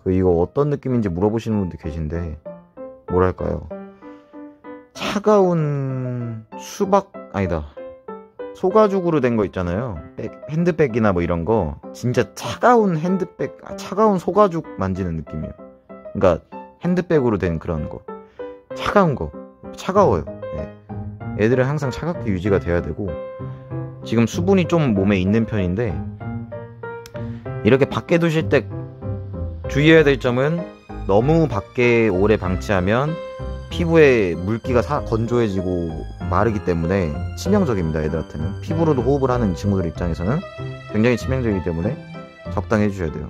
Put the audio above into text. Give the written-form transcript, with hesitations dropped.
이거 어떤 느낌인지 물어보시는 분들 계신데, 뭐랄까요, 차가운 수박, 아니다, 소가죽으로 된 거 있잖아요. 핸드백이나 뭐 이런 거, 진짜 차가운 핸드백, 차가운 소가죽 만지는 느낌이에요. 그러니까 핸드백으로 된 그런 거, 차가운 거, 차가워요. 네. 애들은 항상 차갑게 유지가 돼야 되고, 지금 수분이 좀 몸에 있는 편인데, 이렇게 밖에 두실 때 주의해야 될 점은, 너무 밖에 오래 방치하면 피부에 물기가 건조해지고 마르기 때문에 치명적입니다. 애들한테는, 피부로도 호흡을 하는 친구들 입장에서는 굉장히 치명적이기 때문에 적당히 해주셔야 돼요.